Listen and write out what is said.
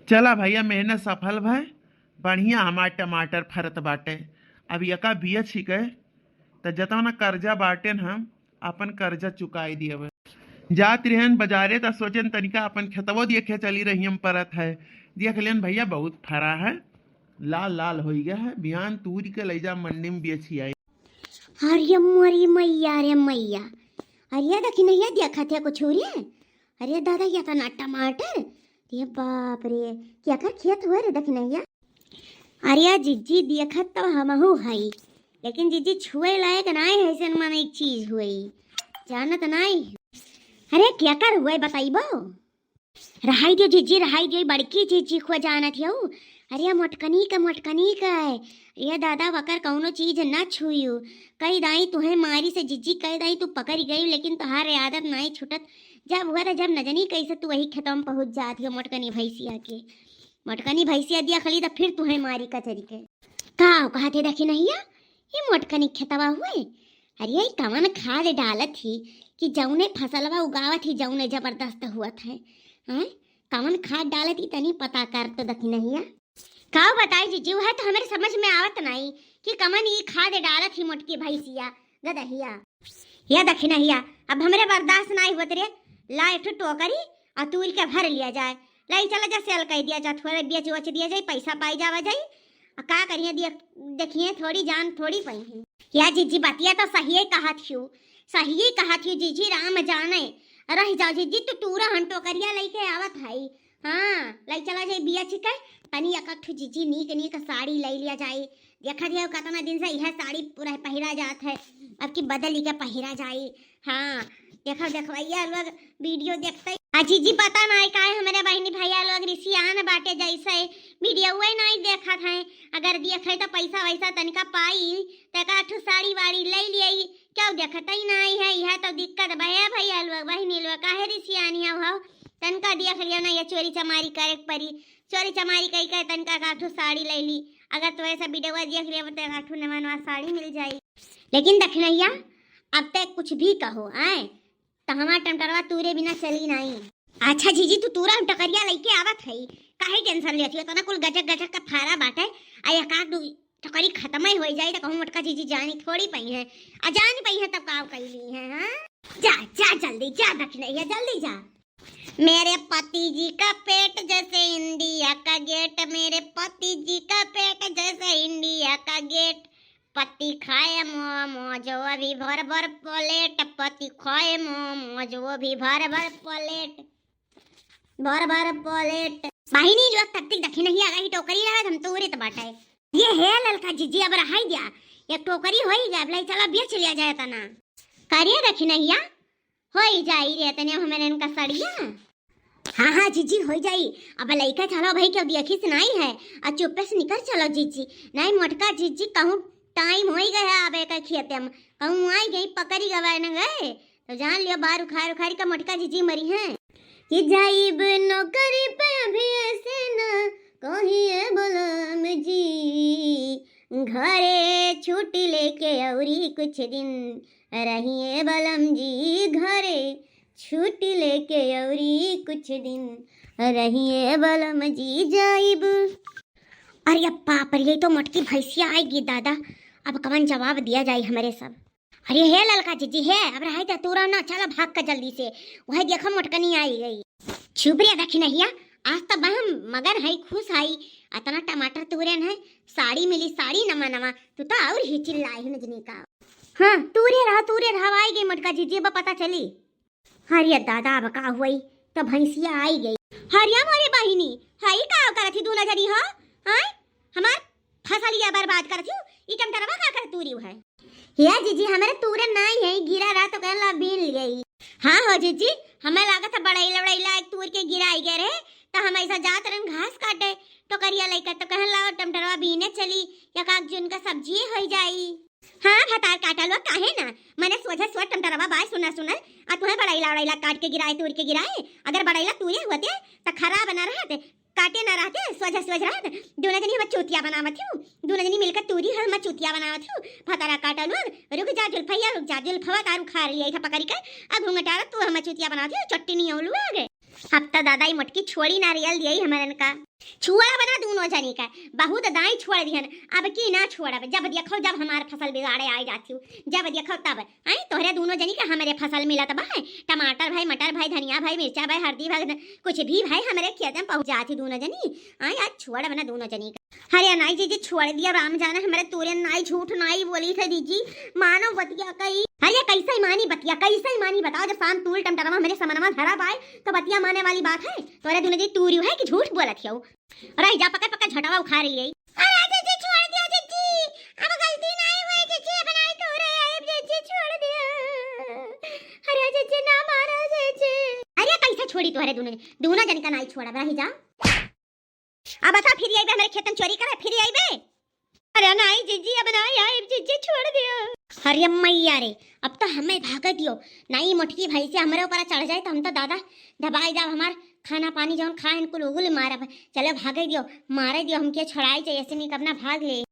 चला भैया मेहनत सफल भय। बढ़िया हमार टमाटर फरत बाटे। अब यका बिया छिके त जतना कर्जा बाटे न हम अपन कर्जा चुकाई दिए। जात रहन बाजारे त सोचन तनिका अपन खेतवो देखे चली रही हम परत है। देख लेन भैया बहुत फरा है, लाल लाल हो गया है। बिहान तूर के ले जा मंडी में बेची आई। अरे मोरी मैया रे मैया, अरे देखी नहीं देखा थे कुछ हो रे। अरे दादा ये था ना टमाटर, ये बाप रे क्या का खेत हुआ रे देखी नहीं। अरे जीजी देखत तो हमहू हई, लेकिन जीजी छुए लायक नहीं है। ऐसे मन एक चीज हुई जानत नहीं। अरे क्या कर हुआ बताइबो। रहाई दियो जीजी, रहाई दियो, बड़की जीजी को जानत हो। अरे मोटकनी का है। ये दादा वकर कौनो चीज ना छुयू। कई दाई तुम्हें मारी से जीजी, कई दाई तू पकड़ गई, लेकिन तुम्हारे आदत नहीं छुटत। जब हुआ था जब न जानी कैसे तू वही खेतों में पहुंच जाती हो मोटकनी भैंसिया के। मोटकनी भैंसिया दिया खली तो फिर तुम्हें मारी कचरी के कहा थे देखी नहीं ये मोटकनी खेतवा हुए। अरे ये कवन खाद डालत थी कि जौने फसलवा उगावत थी, जौने जबरदस्त हुआ था। कवन खाद डालत थी तनी पता कर तो देखी नहीं काव बताई जीजी है तो हमारे समझ में आवत नहीं कि कमन ये खाद डालत ही मोटकी भैंसिया गदहिया या दखी नहीं। अब हमरे बर्दाश्त नहीं हुआ तेरे ला एक टोकरी और तूल के भर लिया जाए। लाई चला जा सेल कह दिया जा, थोड़ा बेच वच दिया जाए, पैसा पाई जावा जाए। का करिए देखिए थोड़ी जान थोड़ी पई है। या जीजी बतिया तो सही कहा थी जीजी, राम जाने रह जाओ जीजी। तू टूरा हन टोकरिया लेके आवत है। हाँ लाई चला जाए बिया छिका तनी एकठू जीजी नीक साड़ी ले लिया जाए। देखा दिया कतना दिन से यह साड़ी पूरा पहिरा जात है, अब की बदल के पहिरा जाए। हाँ देखवैया लोग वीडियो देखते जीजी पता नहीं का हमारे बहनी भैया लोग रिसियान बाटे जैसे वीडियो हुए नहीं देखा था। अगर देखे तो पैसा वैसा तनिका पाई तो साड़ी वाड़ी ले लिये। क्यों देखता ही नहीं है, यह तो दिक्कत भैया लोग बहनी लोग काहे रिसियानिया हो। तनका देख लियो ना ये चोरी चमारी करे परी, चोरी चमारी कही कहे तनका काठू साड़ी ले ली। अगर तो ऐसा वीडियो देख लिया तो काठू नवा साड़ी मिल जाए। लेकिन देखनैया अब तक कुछ भी कहो आए तो हमारा टमटरवा तूरे बिना चली नहीं। अच्छा जीजी तू तूरा टकरिया लेके आवत है, काहे टेंशन लेती हो। तना कुल गजक का फारा बाटे आया का टकरी खत्म ही हो जाए तो कहूं मटका जीजी जानी थोड़ी पई है। जान पई है तब काव कैली है। हां जा जल्दी जा दक्षिणैया जल्दी जा। मेरे पति जी का पेट जैसे इंडिया का गेट, मेरे पति जी का पेट जैसे इंडिया का गेट। पति खाए मोमो जो अभी भर प्लेट, पति खाए मोमो जो अभी भर प्लेट। बाहिनी जो तक दखी नहीं आ गई टोकरी रहा हम तोरे तो बाटा है। ये है ललका जीजी अब रहाई दिया एक टोकरी होई गया भलाई चला बेच लिया जाए तना करिए दखी नहीं होई जाई रे तने हमें इनका सड़िया। हाँ जीजी हो जाई। अब लइका चलो भाई क्यों देखी से नहीं है और चुप्पे से निकल चलो जीजी। नहीं मोटका जीजी कहूँ टाइम हो ही गया अब एक खेते में कहूँ आई गई पकड़ी गवाए न गए तो जान लियो बार उखाड़ का मोटका जीजी मरी है कि जाइब नौकरी पे अभी ऐसे न कहिए बलम जी, घरे छुट्टी लेके औरी कुछ दिन रहिए बलम जी, घरे छुट्टी लेके औरी कुछ दिन रहिए बलम जी जाइब। अरे बाप रे तो मोटकी भैंसिया आएगी दादा, अब कवन जवाब दिया जाए हमारे सब। अरे है ललका जीजी है अब रहा था तूरा ना चला भाग का जल्दी से वह देखो मोटकनी आई गई। छुपरिया देखी नहीं आज तब हम मगर है खुश आई अतना टमाटर तूरन है साड़ी मिली साड़ी नवा तू तो और ही चिल्लाई है नजनी का। हाँ तूरे रहा आई गई मोटका जीजी अब पता चली। हरिया दादा अब का हुई तो भैंसिया आई गई। हरिया मोरी बहिनी हई का करत थी दूना जरी हो हां हमार फसलिया बर्बाद करत हूं ई टमटरवा का कर तूरी है। या जीजी हमारे तूरन नहीं है गिरा रहा तो कहला बीन गई। हाँ हो जीजी हमें लागत है बड़ैला एक तूर के गिराई गए रहे तो हम ऐसा जात रन घास काटे तो करिया लइका तो कहला टमटरवा बीने चली या काक जुन का सब्जी हो जाई। हाँ भतार काटल वा काहे ना मैंने सोचा टमटरवा बाय सुनल आ तुम्हें बड़ैला काट के गिराए तूर के गिराए। अगर बड़ैला तूरे होते तो खराब ना रहते काटे ना रहते सोझ रहते दोनों जनी हम चूतिया बनावत हूँ दोनों जनी मिलकर तूरी हम चूतिया बनावत हूँ। भतारा काटल रुक जा जुल्फवा तारू खा लिया था पकड़ के अब घूंघटारा तू हम चूतिया बनावत हूँ चट्टी नहीं औलू आ गए। अब तो दादा ही मटकी छोड़ी नारियल दिया हमारे का छुआ बना दोनों जनी का बहुत दाई छोड़ दिहन अब की ना छोड़ब जब देखो जब हमार फसल बिगाड़े आई जाती हूँ जब देखो तब आई तोहरे दोनों जनी का हमारे फसल मिलत बा टमाटर भाई मटर भाई धनिया भाई मिर्चा भाई हल्दी भाई कुछ भी भाई हमारे खेत में पहुंच जाती दोनों जनी आई आज छोड़ बना दोनों जनी का अरे नाई जी छोड़ दिया राम जाना हमारे तोरे नाई झूठ नाई बोली थे दीजी मानो बतिया कई अरे कैसे ही मानी बतिया कैसे ही मानी बताओ जब शाम तूल टमटरमा मेरे समनमा धरा पाए तो बतिया माने वाली बात है तोरे दोनों जी तूरियो है कि झूठ बोलत हो रह जा पकड़ पकड़ झटवा उखाड़ लिए अरे जीजी छोड़ दिया जीजी अब गलती नहीं हुई जीजी अब नहीं तो रहे है जीजी छोड़ दिया अरे जीजी ना मारो जीजी अरे कैसे छोड़ी तोहरे दोनों जन का नहीं छोड़ा रह जा अब बता फिर आइबे हमारे खेतन चोरी करे फिर आइबे अरे नहीं जीजी अब नहीं आए जीजी छोड़ दिया अरे मैया रे अब तो हमें भाग दियो नहीं मोटकी भाई से हमारे ऊपर चढ़ जाए तो हम तो दादा दबाई जाओ हमार खाना पानी जौन खाए इनको लोगों ले मारा चलो भागे दियो मारे दियो हमके छड़ाई चाहिए ऐसे नहीं करना भाग ले